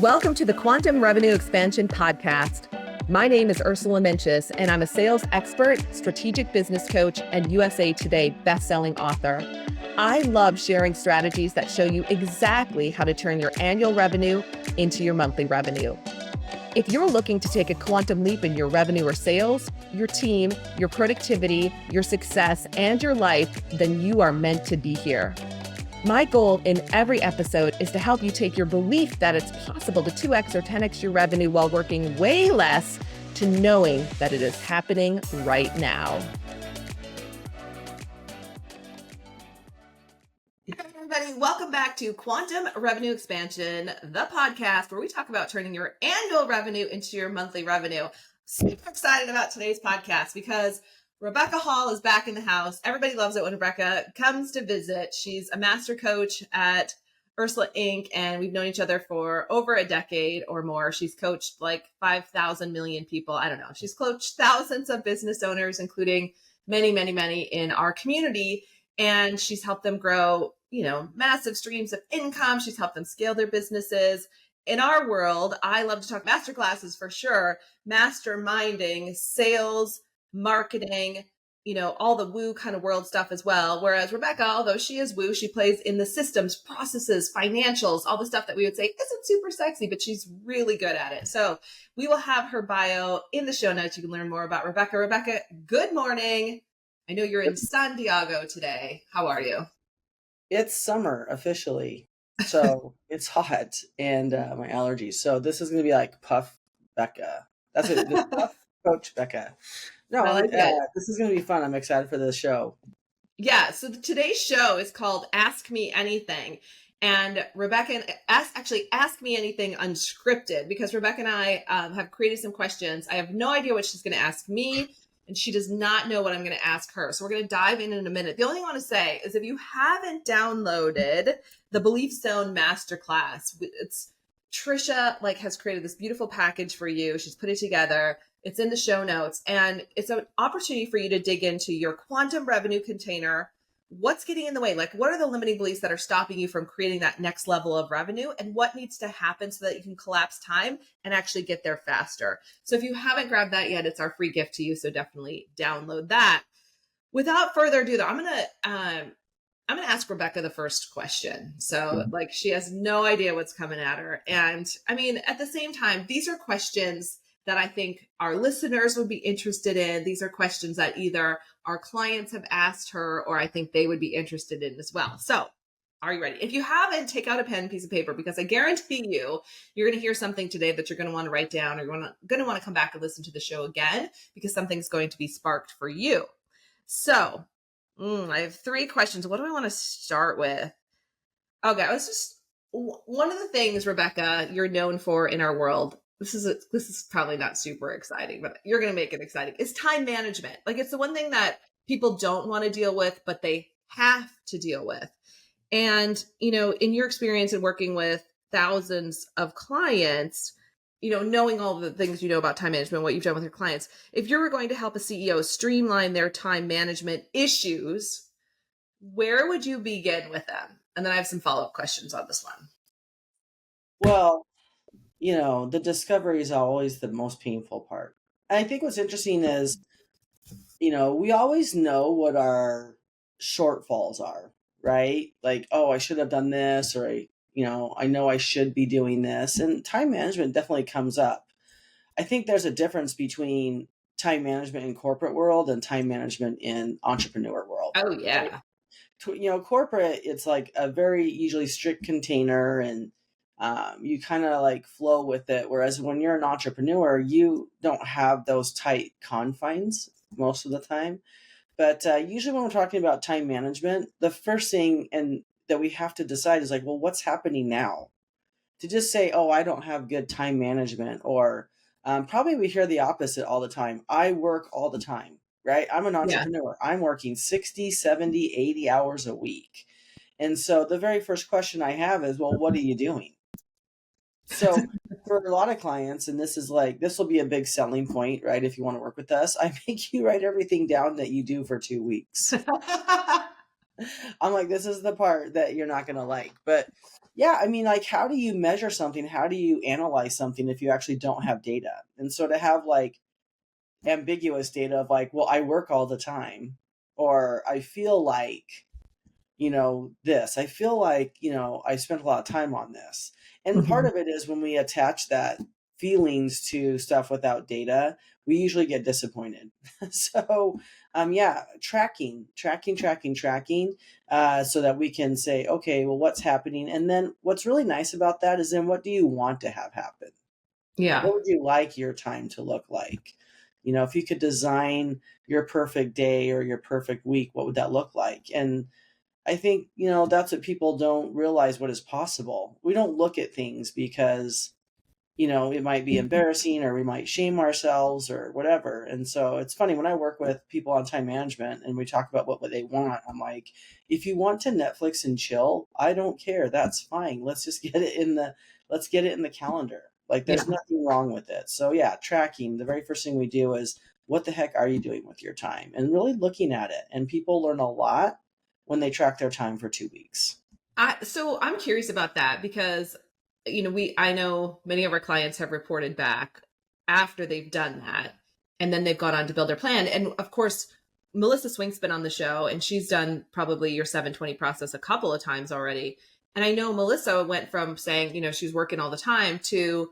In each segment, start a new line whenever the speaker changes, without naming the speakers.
Welcome to the Quantum Revenue Expansion Podcast. My name is Ursula, and I'm a sales expert, strategic business coach, and USA Today bestselling author. I love sharing strategies that show you exactly how to turn your annual revenue into your monthly revenue. If you're looking to take a quantum leap in your revenue or sales, your team, your productivity, your success, and your life, then you are meant to be here. My goal in every episode is to help you take your belief that it's possible to 2x or 10x your revenue while working way less to knowing that it is happening right now. Hey everybody, welcome back to Quantum Revenue Expansion, the podcast where we talk about turning your annual revenue into your monthly revenue. Super excited about today's podcast because Rebekah Hall is back in the house. Everybody loves it when Rebekah comes to visit. She's a master coach at Ursula Inc. and we've known each other for over a decade or more. She's coached like 5,000 million people. I don't know. She's coached thousands of business owners, including many, many, many in our community. And she's helped them grow, massive streams of income. She's helped them scale their businesses. In our world, I love to talk masterclasses for sure, masterminding, sales, marketing, all the woo kind of world stuff as well. Whereas Rebekah, although she is woo, she plays in the systems, processes, financials, all the stuff that we would say isn't super sexy, but she's really good at it. So we will have her bio in the show notes. You can learn more about Rebekah. Rebekah, good morning. I know you're in San Diego today. How are you?
It's summer officially. So it's hot and my allergies. So this is going to be like Puff Becca. That's it. Puff Coach Becca. No, this is going to be fun. I'm excited for this show.
Yeah. So today's show is called Ask Me Anything. And Rebekah, Ask Me Anything Unscripted, because Rebekah and I have created some questions. I have no idea what she's going to ask me, and she does not know what I'm going to ask her. So we're going to dive in a minute. The only thing I want to say is if you haven't downloaded the Belief Zone Masterclass, it's Trisha has created this beautiful package for you. She's put it together. It's in the show notes, and it's an opportunity for you to dig into your quantum revenue container. What's getting in the way? What are the limiting beliefs that are stopping you from creating that next level of revenue, and what needs to happen so that you can collapse time and actually get there faster? So if you haven't grabbed that yet, it's our free gift to you. So definitely download that. Without further ado, though, I'm going to ask Rebekah the first question. So she has no idea what's coming at her. And I mean, at the same time, these are questions that I think our listeners would be interested in. These are questions that either our clients have asked her or I think they would be interested in as well. So are you ready? If you haven't, take out a pen, piece of paper, because I guarantee you're going to hear something today that you're going to want to write down, or you're going to want to come back and listen to the show again because something's going to be sparked for you. So I have 3 questions. What do I want to start with? Okay, one of the things, Rebekah, you're known for in our world. This is probably not super exciting, but you're going to make it exciting. It's time management. It's the one thing that people don't want to deal with, but they have to deal with. And, in your experience in working with thousands of clients, knowing all the things you know about time management, what you've done with your clients, if you were going to help a CEO streamline their time management issues, where would you begin with them? And then I have some follow-up questions on this one.
Well, the discovery is always the most painful part. And I think what's interesting is, we always know what our shortfalls are, right? I should have done this, or I know I should be doing this. And time management definitely comes up. I think there's a difference between time management in corporate world and time management in entrepreneur world.
Oh, yeah.
Right? Corporate, it's a very usually strict container, and you kind of flow with it. Whereas when you're an entrepreneur, you don't have those tight confines most of the time. But usually when we're talking about time management, the first thing that we have to decide is what's happening now? To just say, oh, I don't have good time management, or probably we hear the opposite all the time. I work all the time, right? I'm an entrepreneur. Yeah. I'm working 60, 70, 80 hours a week. And so the very first question I have is, well, what are you doing? So for a lot of clients, and this will be a big selling point, right? If you want to work with us, I make you write everything down that you do for 2 weeks. I'm like, this is the part that you're not going to like. But yeah, I mean, like, how do you measure something? How do you analyze something if you actually don't have data? And so to have like ambiguous data of like, well, I work all the time, or I feel like, this, I feel like, I spent a lot of time on this. And part
Mhm.
of it is when we attach that feelings to stuff without data, we usually get disappointed. So, yeah, tracking, so that we can say, okay, well, what's happening? And then what's really nice about that is then what do you want to have happen?
Yeah.
What would you like your time to look like? If you could design your perfect day or your perfect week, what would that look like? And I think, that's what people don't realize what is possible. We don't look at things because, it might be embarrassing or we might shame ourselves or whatever. And so it's funny when I work with people on time management and we talk about what they want. I'm like, if you want to Netflix and chill, I don't care. That's fine. Let's get it in the calendar. Like
Yeah.
there's nothing wrong with it. So yeah, tracking, the very first thing we do is what the heck are you doing with your time and really looking at it. And people learn a lot when they track their time for 2 weeks.
So I'm curious about that because, I know many of our clients have reported back after they've done that, and then they've gone on to build their plan. And of course, Melissa Swink's been on the show and she's done probably your 720 process a couple of times already. And I know Melissa went from saying, she's working all the time to,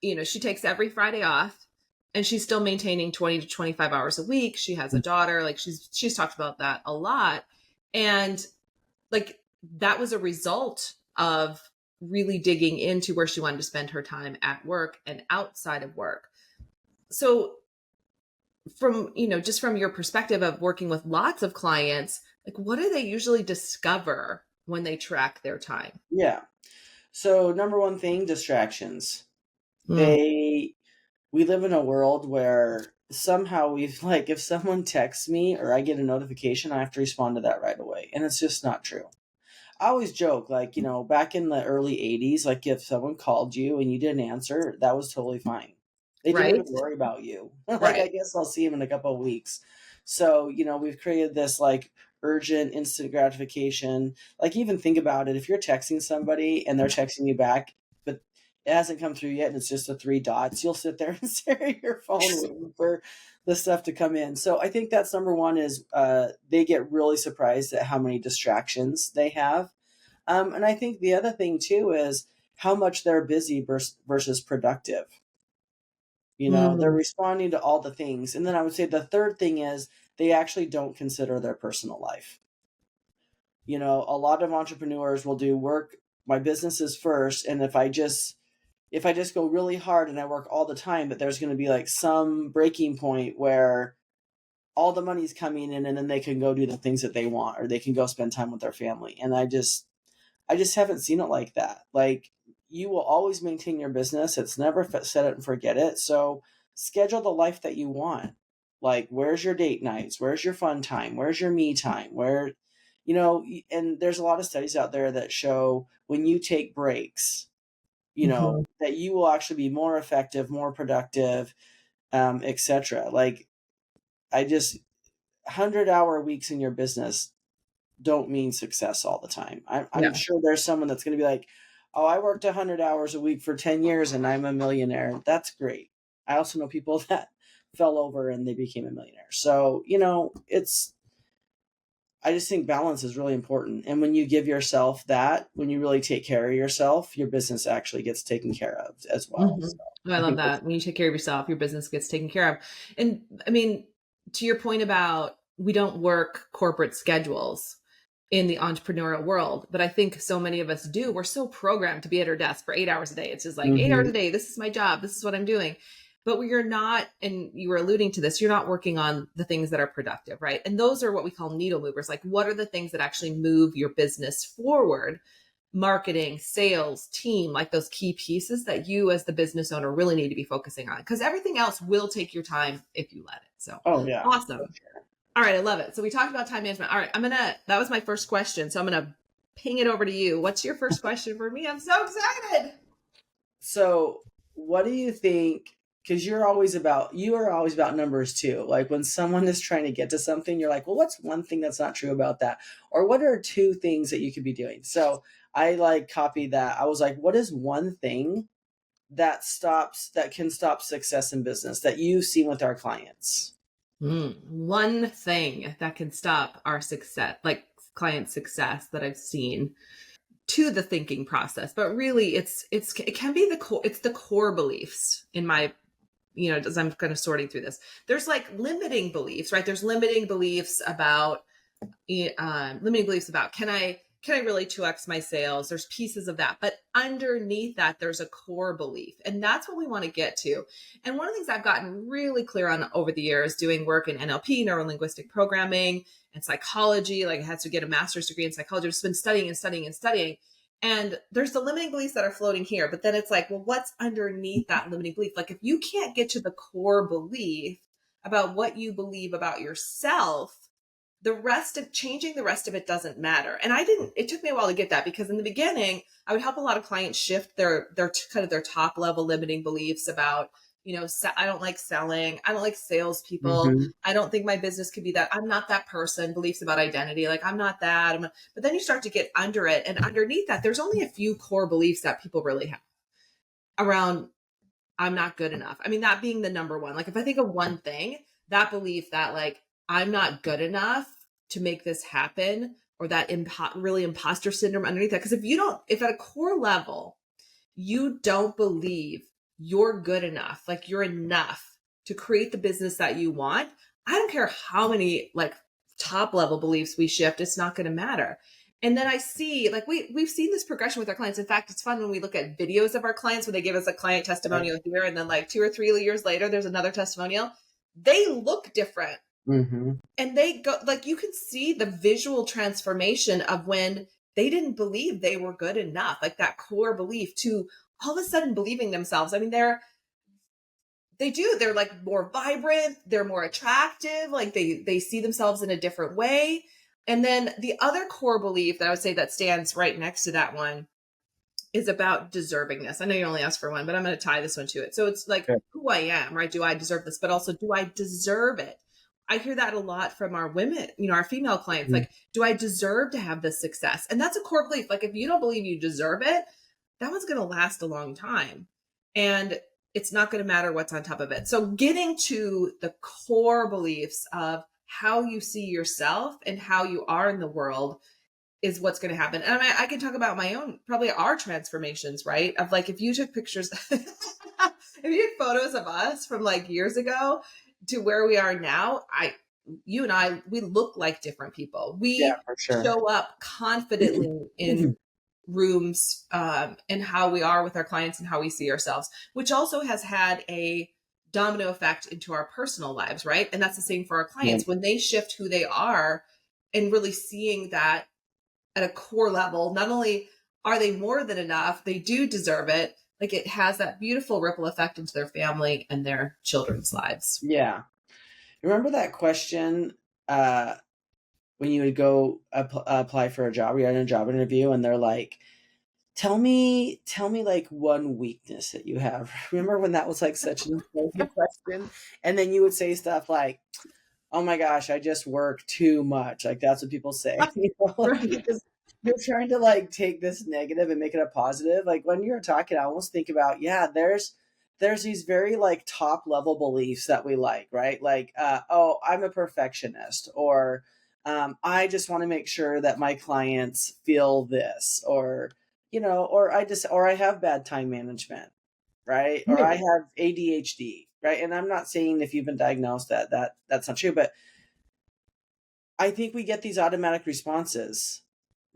she takes every Friday off and she's still maintaining 20 to 25 hours a week. She has a daughter, like she's talked about that a lot. And like that was a result of really digging into where she wanted to spend her time at work and outside of work. So from, just from your perspective of working with lots of clients, like what do they usually discover when they track their time?
Yeah. So number one thing, distractions.
Mm,
We live in a world where somehow we've like, if someone texts me or I get a notification, I have to respond to that right away. And it's just not true. I always joke, like, back in the early 80s, like if someone called you and you didn't answer, that was totally fine. They didn't
right.
even worry about you. Like,
Right.
I guess I'll see him in a couple of weeks. So, we've created this like urgent instant gratification. Like, even think about it. If you're texting somebody and they're texting you back, but it hasn't come through yet and it's just the three dots, you'll sit there and stare at your phone waiting for the stuff to come in. So I think that's number one is they get really surprised at how many distractions they have. And I think the other thing too is how much they're busy versus productive. They're
Mm,
responding to all the things. And then I would say the third thing is they actually don't consider their personal life. A lot of entrepreneurs will do work, my business is first. And if I just go really hard and I work all the time, but there's going to be like some breaking point where all the money's coming in and then they can go do the things that they want or they can go spend time with their family. And I just haven't seen it like that. Like you will always maintain your business. It's never set it and forget it. So schedule the life that you want. Like where's your date nights? Where's your fun time? Where's your me time? And there's a lot of studies out there that show when you take breaks,
mhm.
that you will actually be more effective, more productive, etc. Like I just 100-hour weeks in your business don't mean success all the time. I'm
Yeah.
sure there's someone that's going to be like, oh, I worked 100 hours a week for 10 years and I'm a millionaire. That's great. I also know people that fell over and they became a millionaire. So, I just think balance is really important. And when you give yourself that, when you really take care of yourself, your business actually gets taken care of as well. So
Mhm. I
I
love
think that's,
that. When you take care of yourself, your business gets taken care of. And I mean, to your point about we don't work corporate schedules in the entrepreneurial world, but I think so many of us do. We're so programmed to be at our desk for 8 hours a day. It's just like 8 hours a
Mhm.
day. This is my job. This is what I'm doing. But you're not, and you were alluding to this, you're not working on the things that are productive, right? And those are what we call needle movers. Like, what are the things that actually move your business forward? Marketing, sales, team, like those key pieces that you as the business owner really need to be focusing on because everything else will take your time if you let it. So
Oh yeah.
awesome. All right, I love it. So we talked about time management. All right, that was my first question. So I'm gonna ping it over to you. What's your first question for me? I'm so excited.
So what do you think? because you are always about numbers too. Like when someone is trying to get to something, you're like, well, what's one thing that's not true about that? Or what are two things that you could be doing? So I like copied that. I was like, what is one thing that can stop success in business that you've seen with our clients?
One thing that can stop our success, like client success that I've seen, to the thinking process, but really it can be it's the core beliefs in my, as I'm kind of sorting through this. There's like limiting beliefs, right? There's limiting beliefs about can I really 2x my sales? There's pieces of that, but underneath that, there's a core belief, and that's what we want to get to. And one of the things I've gotten really clear on over the years, doing work in NLP, neuro linguistic programming, and psychology, like I had to get a master's degree in psychology. I've just been studying and studying and studying. And there's the limiting beliefs that are floating here, but then it's like, well, what's underneath that limiting belief? Like if you can't get to the core belief about what you believe about yourself, changing the rest of it doesn't matter. And it took me a while to get that, because in the beginning, I would help a lot of clients shift their kind of their top level limiting beliefs about, I don't like selling. I don't like salespeople.
Mm-hmm.
I don't think my business could be that. I'm not that person. Beliefs about identity. Like I'm not that. But then you start to get under it. And underneath that, there's only a few core beliefs that people really have around, I'm not good enough. I mean, that being the number one. Like if I think of one thing, that belief that like, I'm not good enough to make this happen, or that really imposter syndrome underneath that. Because if at a core level, you don't believe you're good enough, like you're enough to create the business that you want, I don't care how many like top level beliefs we shift, it's not going to matter. And then I see, like we've seen this progression with our clients. In fact, it's fun when we look at videos of our clients, when they give us a client testimonial here, and then like 2 or 3 years later, there's another testimonial. They look different.
Mm-hmm.
And they go, like, you can see the visual transformation of when they didn't believe they were good enough, like that core belief, to all of a sudden believing themselves. I mean, they're like more vibrant, they're more attractive, like they see themselves in a different way. And then the other core belief that I would say that stands right next to that one is about deservingness. I know you only asked for one, but I'm going to tie this one to it. So it's like who I am, right? Do I deserve this? But also, do I deserve it? I hear that a lot from our women, our female clients. Like, do I deserve to have this success? And that's a core belief. Like, if you don't believe you deserve it, that one's going to last a long time. And it's not going to matter what's on top of it. So getting to the core beliefs of how you see yourself and how you are in the world is what's going to happen. And I can talk about my own, probably our transformations, right? Of like, if you took pictures, if you had photos of us from like years ago to where we are now, you and I, we look like different people. We
for sure.
show up confidently in rooms, and how we are with our clients and how we see ourselves, which also has had a domino effect into our personal lives, right? And that's the same for our clients. When they shift who they are and really seeing that at a core level, not only are they more than enough, they do deserve it. Like it has that beautiful ripple effect into their family and their children's lives.
Yeah. Remember that question when you would go apply for a job, you're in a job interview, and they're like, tell me like one weakness that you have. Remember when that was like such an important question? And then you would say stuff like, oh my gosh, I just work too much. Like that's what people say. Because you're trying to like take this negative and make it a positive. Like when you're talking, I almost think about, there's these very like top level beliefs that we like, right? Like, oh, I'm a perfectionist, or I just want to make sure that my clients feel this, or, or I have bad time management, right? Or I have ADHD, right? And I'm not saying if you've been diagnosed that's not true, but I think we get these automatic responses,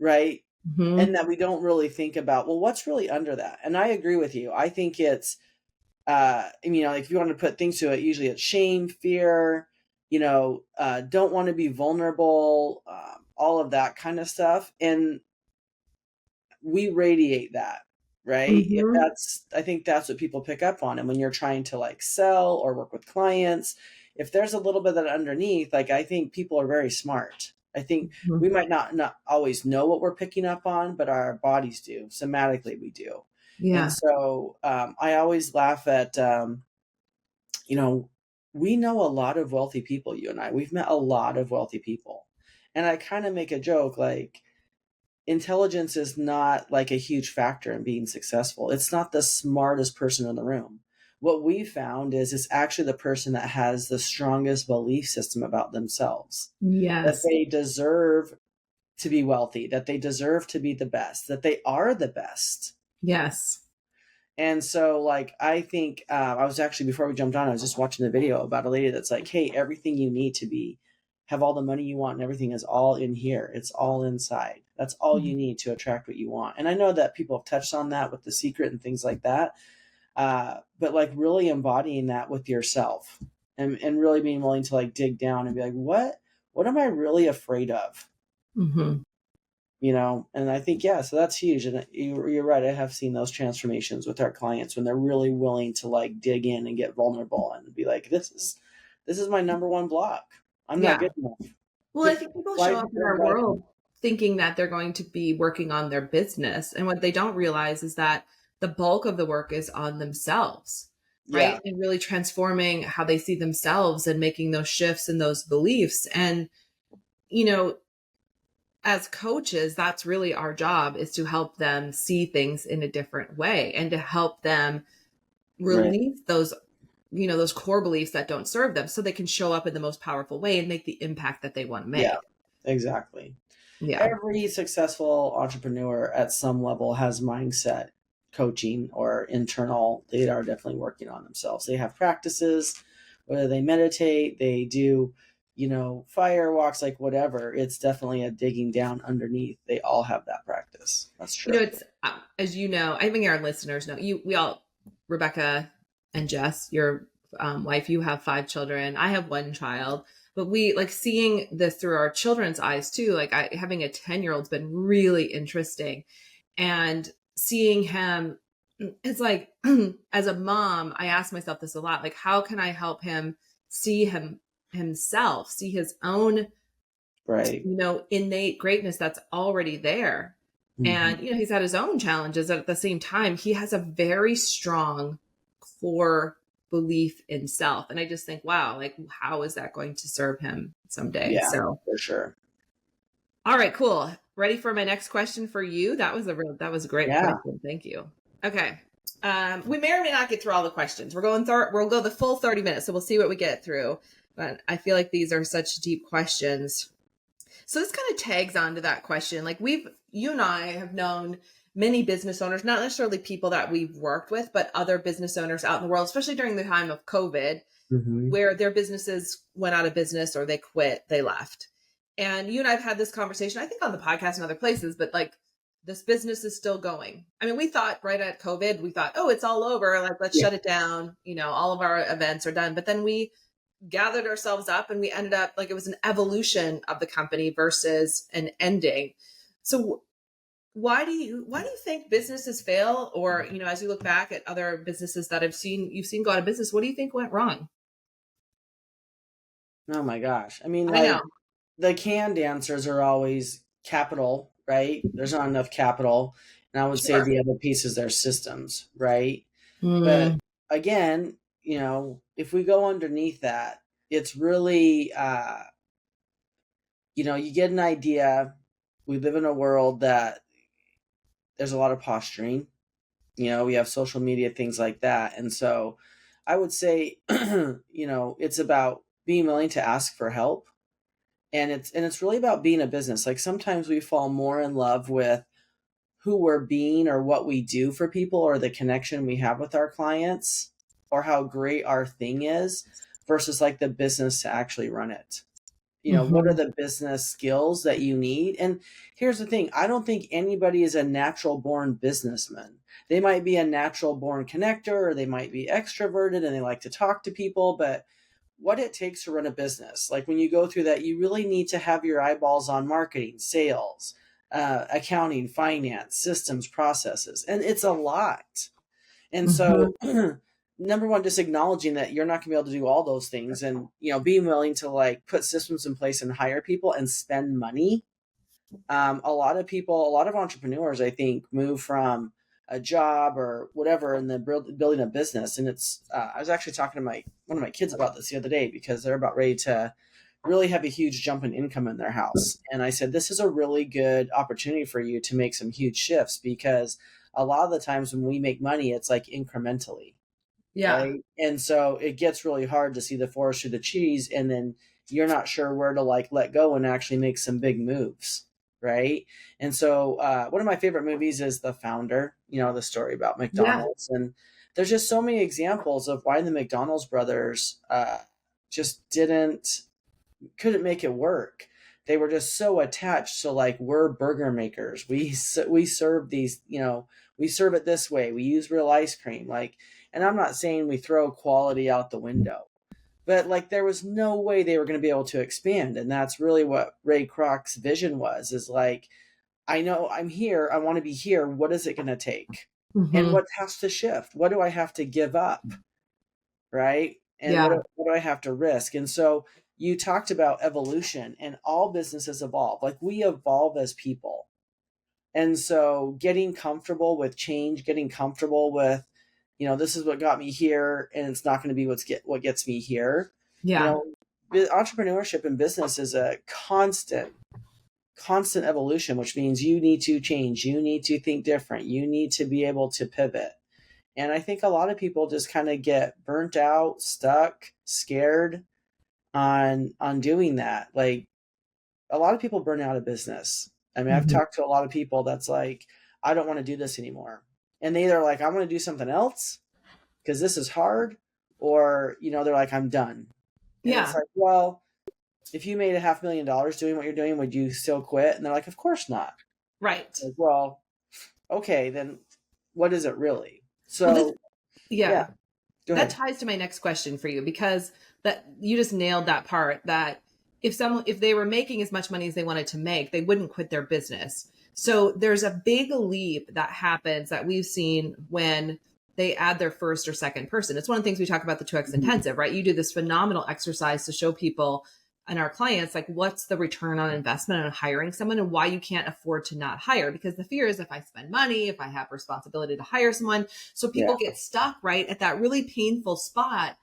right? Mm-hmm. And that we don't really think about, well, what's really under that? And I agree with you. I think it's, like if you want to put things to it, usually it's shame, fear, don't want to be vulnerable, all of that kind of stuff. And we radiate that, right? Mm-hmm. I think that's what people pick up on. And when you're trying to like sell or work with clients, if there's a little bit of that underneath, like I think people are very smart. I think we might not always know what we're picking up on, but our bodies do. Somatically, we do. Yeah. And so I always laugh at you know, we know a lot of wealthy people, you and I. We've met a lot of wealthy people. And I kind of make a joke like, intelligence is not like a huge factor in being successful. It's not the smartest person in the room. What we found is it's actually the person that has the strongest belief system about themselves, that
Yes.
they deserve to be wealthy, that they deserve to be the best, that they are the best.
Yes.
And so, like, I think I was actually, before we jumped on, I was just watching the video about a lady that's like, hey, everything you need to have all the money you want and everything is all in here. It's all inside. That's all you need to attract what you want. And I know that people have touched on that with The Secret and things like that. But like really embodying that with yourself and really being willing to like dig down and be like, what am I really afraid of?
Mm-hmm.
You know, and I think, yeah, so that's huge. And you're right. I have seen those transformations with our clients when they're really willing to like dig in and get vulnerable and be like, this is my number one block. I'm not
Yeah.
good enough.
Well, I think people show up in our world thinking that they're going to be working on their business. And what they don't realize is that the bulk of the work is on themselves, right?
Yeah.
And really transforming how they see themselves and making those shifts and those beliefs. And, you know, as coaches, that's really our job, is to help them see things in a different way and to help them
Right.
release those, you know, those core beliefs that don't serve them so they can show up in the most powerful way and make the impact that they want to make.
Yeah, exactly.
Yeah.
Every successful entrepreneur at some level has mindset coaching or internal. They are definitely working on themselves. They have practices, whether they meditate, they do, you know, fire walks, like whatever. It's definitely a digging down underneath. They all have that practice. That's true.
You know, it's as you know, I think our listeners know, we all, Rebekah and Jess, your wife, you have 5 children. I have 1 child, but we like seeing this through our children's eyes too. Like having a 10-year-old's been really interesting, and seeing him, it's like, as a mom, I ask myself this a lot, like, how can I help him see himself, see his own,
Right.
you know, innate greatness that's already there. And, you know, he's had his own challenges. At the same time, he has a very strong core belief in self. And I just think, wow, like, how is that going to serve him someday?
Yeah,
So,
for sure.
all right, cool. Ready for my next question for you? That was a great question. Thank you. Okay. We may or may not get through all the questions. We'll go the full 30 minutes. So we'll see what we get through. But I feel like these are such deep questions. So this kind of tags onto that question. Like you and I have known many business owners, not necessarily people that we've worked with, but other business owners out in the world, especially during the time of COVID, where their businesses went out of business or they quit, they left. And you and I have had this conversation, I think on the podcast and other places, but like, this business is still going. I mean, we thought right at COVID, we thought, oh, it's all over. Like, let's shut it down. You know, all of our events are done. But then we gathered ourselves up and we ended up like, it was an evolution of the company versus an ending. So why do you think businesses fail? Or, you know, as you look back at other businesses that you've seen go out of business, what do you think went wrong?
Oh my gosh. I mean,
I
like,
know.
the canned answers are always capital, right? There's not enough capital. And I would say the other piece is their systems, right? But again, you know, if we go underneath that, it's really, you know, you get an idea. We live in a world that there's a lot of posturing. You know, we have social media, things like that. And so I would say, you know, it's about being willing to ask for help. And it's really about being a business. Like sometimes we fall more in love with who we're being or what we do for people or the connection we have with our clients or how great our thing is versus like the business to actually run it. You know, what are the business skills that you need? And here's the thing. I don't think anybody is a natural born businessman. They might be a natural born connector or they might be extroverted and they like to talk to people, but what it takes to run a business, like when you go through that, you really need to have your eyeballs on marketing, sales, accounting, finance, systems, processes. And it's a lot. And so number one, just acknowledging that you're not gonna be able to do all those things and, you know, being willing to like put systems in place and hire people and spend money. A lot of entrepreneurs, I think, move from a job or whatever, and then building a business. And it's I was actually talking to one of my kids about this the other day because they're about ready to really have a huge jump in income in their house. And I said, this is a really good opportunity for you to make some huge shifts, because a lot of the times when we make money, it's like incrementally.
Yeah.
Right. And so it gets really hard to see the forest through the trees, and then you're not sure where to like let go and actually make some big moves. Right. And so one of my favorite movies is The Founder, the story about McDonald's. Yeah. And there's just so many examples of why the McDonald's brothers just couldn't make it work. They were just so attached to like, we're burger makers. We serve these, we serve it this way. We use real ice cream. Like, and I'm not saying we throw quality out the window, but like there was no way they were going to be able to expand. And that's really what Ray Kroc's vision was, is like, I know I'm here. I want to be here. What is it going to take? Mm-hmm. And what has to shift? What do I have to give up? Right. And what do I have to risk? And so you talked about evolution, and all businesses evolve. Like, we evolve as people. And so getting comfortable with change, getting comfortable with, this is what got me here, and it's not going to be what gets me here. Yeah. Entrepreneurship and business is a constant evolution, which means you need to change. You need to think different. You need to be able to pivot. And I think a lot of people just kind of get burnt out, stuck, scared on doing that. Like, a lot of people burn out of business. I mean, I've talked to a lot of people that's like, I don't want to do this anymore. And they either like, I want to do something else because this is hard, or, they're like, I'm done. And it's like, well, if you made $500,000 doing what you're doing, would you still quit? And they're like, of course not.
Right.
Like, well, okay, then what is it really? So
that ties to my next question for you, because that you just nailed that part, that if they were making as much money as they wanted to make, they wouldn't quit their business. So there's a big leap that happens that we've seen when they add their first or second person. It's one of the things we talk about, the 2X intensive, right? You do this phenomenal exercise to show people and our clients, like, what's the return on investment on hiring someone and why you can't afford to not hire. Because the fear is, if I spend money, if I have responsibility to hire someone. So people get stuck right at that really painful spot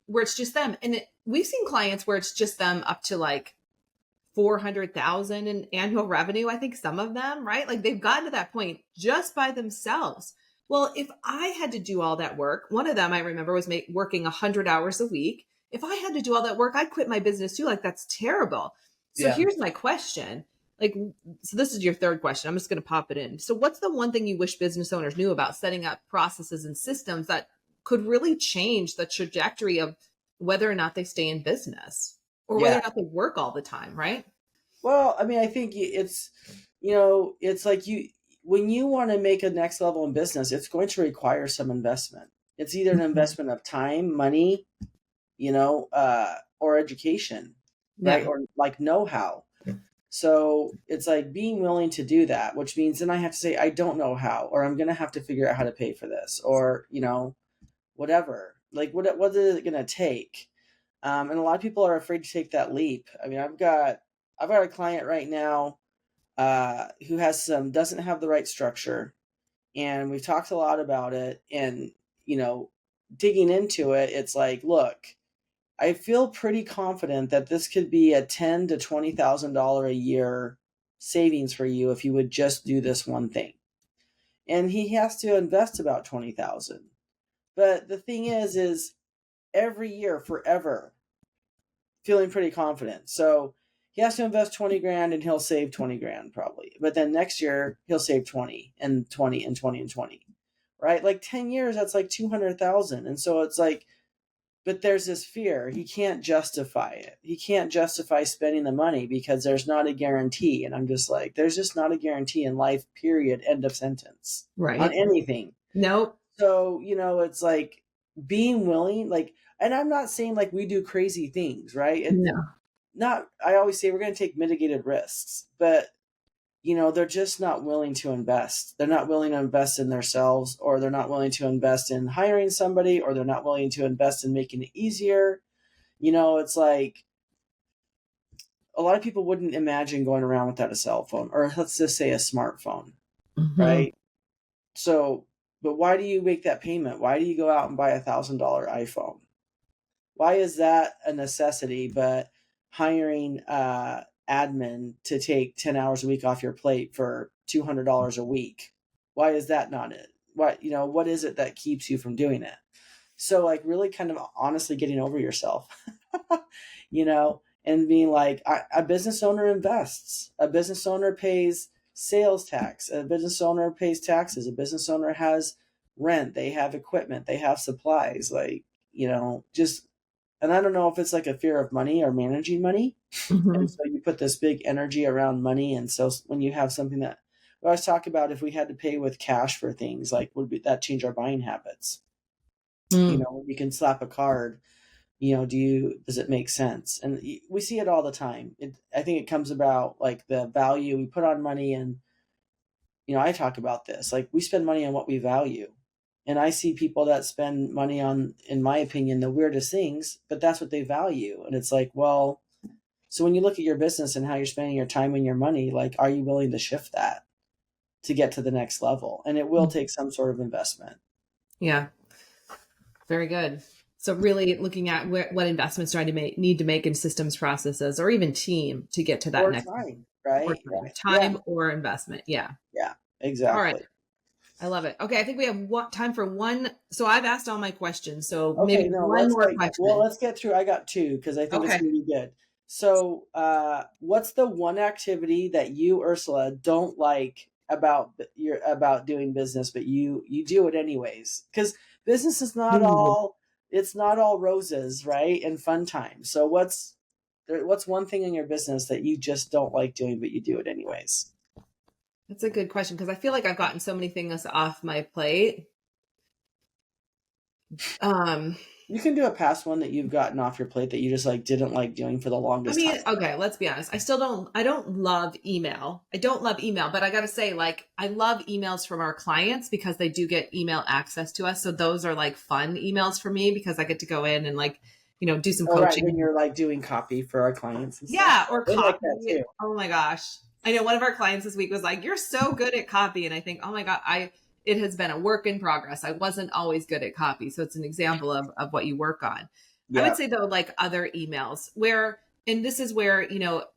where it's just them. And we've seen clients where it's just them up to like 400,000 in annual revenue. I think some of them, right? Like, they've gotten to that point just by themselves. Well, if I had to do all that work, one of them I remember was working 100 hours a week. If I had to do all that work, I'd quit my business too. Like, that's terrible. So here's my question. Like, so this is your third question. I'm just going to pop it in. So what's the one thing you wish business owners knew about setting up processes and systems that could really change the trajectory of whether or not they stay in business, or whether or not they work all the time, right?
Well, I mean, I think it's like when you want to make a next level in business, it's going to require some investment. It's either an investment of time, money, or education, right? Or like know-how. So it's like being willing to do that, which means then I have to say, I don't know how, or I'm going to have to figure out how to pay for this, or, whatever. Like, what is it going to take? And a lot of people are afraid to take that leap. I mean, I've got a client right now who doesn't have the right structure, and we've talked a lot about it, and, digging into it, it's like, look, I feel pretty confident that this could be a $10,000 to $20,000 a year savings for you if you would just do this one thing. And he has to invest about $20,000. But the thing is every year forever, feeling pretty confident. So he has to invest 20 grand and he'll save 20 grand probably. But then next year he'll save 20 and 20 and 20 and 20, right? Like 10 years, that's like 200,000. And so it's like, but there's this fear. He can't justify it. He can't justify spending the money because there's not a guarantee. And I'm just like, there's just not a guarantee in life, period, end of sentence. Right. On anything.
Nope.
So, it's like being willing, like, and I'm not saying like we do crazy things, right? I always say we're going to take mitigated risks, but they're just not willing to invest. They're not willing to invest in themselves, or they're not willing to invest in hiring somebody, or they're not willing to invest in making it easier. It's like a lot of people wouldn't imagine going around without a cell phone, or let's just say a smartphone, right? So But why do you make that payment? Why do you go out and buy $1,000 iPhone? Why is that a necessity? But hiring admin to take 10 hours a week off your plate for $200 a week, why is that not it? What is it that keeps you from doing it? So like really kind of honestly getting over yourself, and being like, a business owner invests, a business owner pays sales tax, a business owner pays taxes, a business owner has rent, they have equipment, they have supplies, like, just, and I don't know if it's like a fear of money or managing money. And so you put this big energy around money. And so when you have something that we always talk about, if we had to pay with cash for things, like would that change our buying habits? When you can slap a card, does it make sense? And we see it all the time. I think it comes about like the value we put on money. And, I talk about this, like we spend money on what we value. And I see people that spend money on, in my opinion, the weirdest things, but that's what they value. And it's like, well, so when you look at your business and how you're spending your time and your money, like, are you willing to shift that to get to the next level? And it will take some sort of investment.
Yeah. Very good. So really looking at what investments do I need to make in systems, processes, or even team to get to that
Or
next
time, right?
time or investment. Yeah.
Yeah, exactly.
All right. I love it. Okay, I think we have time for one. So I've asked all my questions. So
Okay,
maybe one more question.
Well, let's get through. I got two because I think it's going to be good. So, what's the one activity that you, Ursula, don't like about doing business, but you do it anyways? Because business is not all roses, right? And fun times. So what's one thing in your business that you just don't like doing, but you do it anyways?
That's a good question because I feel like I've gotten so many things off my plate.
You can do a past one that you've gotten off your plate that you just like didn't like doing for the longest time.
Okay, let's be honest. I don't love email. I don't love email, but I got to say, like, I love emails from our clients because they do get email access to us. So those are like fun emails for me because I get to go in and like, do some coaching.
Right, when you're like doing copy for our clients. And
stuff. Or
they
copy.
Like that too.
Oh my gosh. I know one of our clients this week was like, "You're so good at copy." And I think, oh my God, it has been a work in progress. I wasn't always good at copy. So it's an example of what you work on. Yeah. I would say though, like other emails and this is where,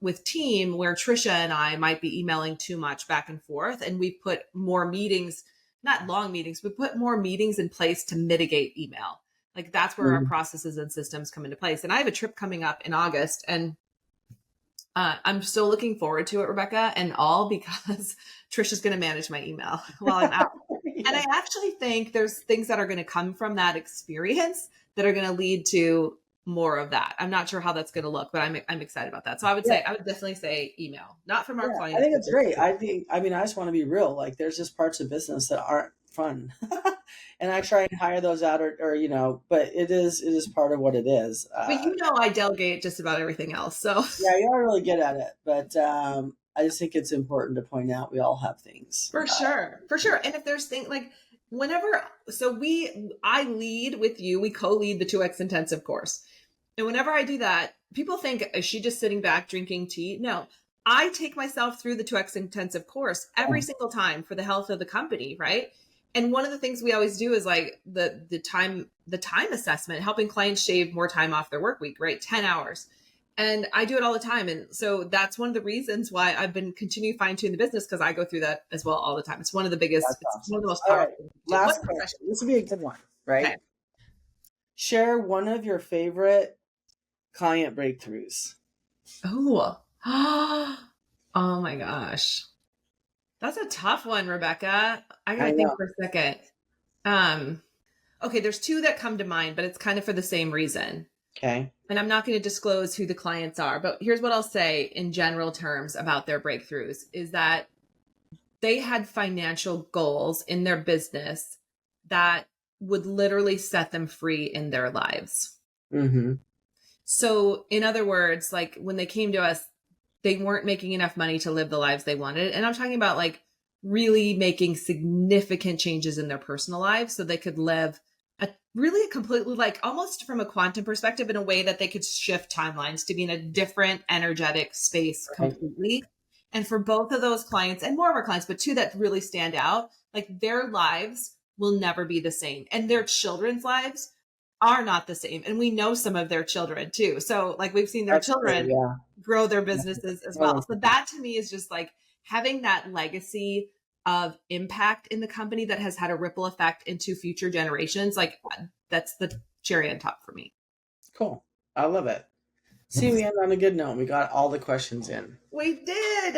with team, where Trisha and I might be emailing too much back and forth. And we put more meetings, not long meetings, we put more meetings in place to mitigate email. Like that's where our processes and systems come into place. And I have a trip coming up in August and I'm still looking forward to it, Rebekah, and all because Trisha's going to manage my email while I'm out. Yeah. And I actually think there's things that are going to come from that experience that are going to lead to more of that. I'm not sure how that's going to look, but I'm excited about that. So I would definitely say email, not from our clients.
I think it's great. I just want to be real. Like there's just parts of business that aren't fun. And I try and hire those out or but it is part of what it is.
But I delegate just about everything else. So
yeah, you are really good at it. But I just think it's important to point out we all have things.
For sure. And if there's things like I lead with you, we co-lead the 2X intensive course. And whenever I do that, people think, is she just sitting back drinking tea? No, I take myself through the 2X intensive course every single time for the health of the company. Right. And one of the things we always do is like the time assessment, helping clients shave more time off their work week, right? 10 hours. And I do it all the time. And so that's one of the reasons why I've been continuing to fine tune the business because I go through that as well all the time. It's one of the biggest, it's one of the most powerful.
Right. Last question. This would be a good one, right? Okay. Share one of your favorite client breakthroughs.
Oh my gosh. That's a tough one, Rebekah. I gotta think for a second. Okay, there's two that come to mind, but it's kind of for the same reason.
Okay.
And I'm not going to disclose who the clients are, but here's what I'll say in general terms about their breakthroughs is that they had financial goals in their business that would literally set them free in their lives.
Mm-hmm.
So in other words, like when they came to us, they weren't making enough money to live the lives they wanted. And I'm talking about like really making significant changes in their personal lives so they could live a completely like almost from a quantum perspective in a way that they could shift timelines to be in a different energetic space completely. And for both of those clients and more of our clients, but two that really stand out, like their lives will never be the same. And their children's lives are not the same. And we know some of their children too. So like we've seen their
That's true,
children
yeah.
grow their businesses as well. So that to me is just like having that legacy of impact in the company that has had a ripple effect into future generations. Like that's the cherry on top for me.
Cool. I love it. See, we end on a good note. We got all the questions in.
We did.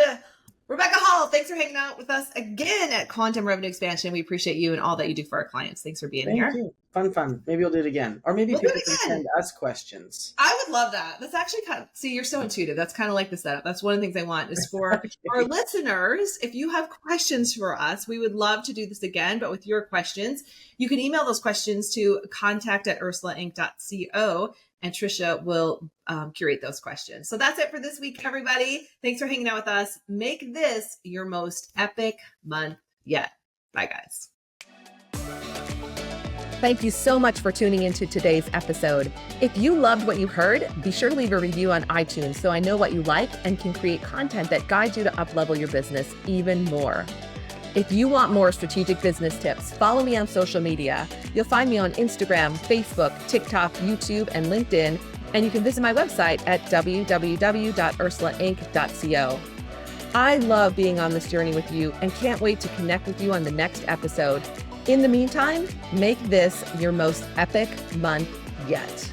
Rebekah Hall, thanks for hanging out with us again at Quantum Revenue Expansion. We appreciate you and all that you do for our clients. Thanks for being here.
Thank you. Fun. Maybe we'll do it again. Or maybe people can send us questions.
I would love that. That's actually kind of, see, you're so intuitive. That's kind of like the setup. That's one of the things I want is for our listeners, if you have questions for us, we would love to do this again, but with your questions, you can email those questions to contact@ursulainc.co. and Trisha will curate those questions. So that's it for this week, everybody. Thanks for hanging out with us. Make this your most epic month yet. Bye, guys.
Thank you so much for tuning into today's episode. If you loved what you heard, be sure to leave a review on iTunes so I know what you like and can create content that guides you to up-level your business even more. If you want more strategic business tips, follow me on social media. You'll find me on Instagram, Facebook, TikTok, YouTube, and LinkedIn. And you can visit my website at www.ursulainc.co. I love being on this journey with you and can't wait to connect with you on the next episode. In the meantime, make this your most epic month yet.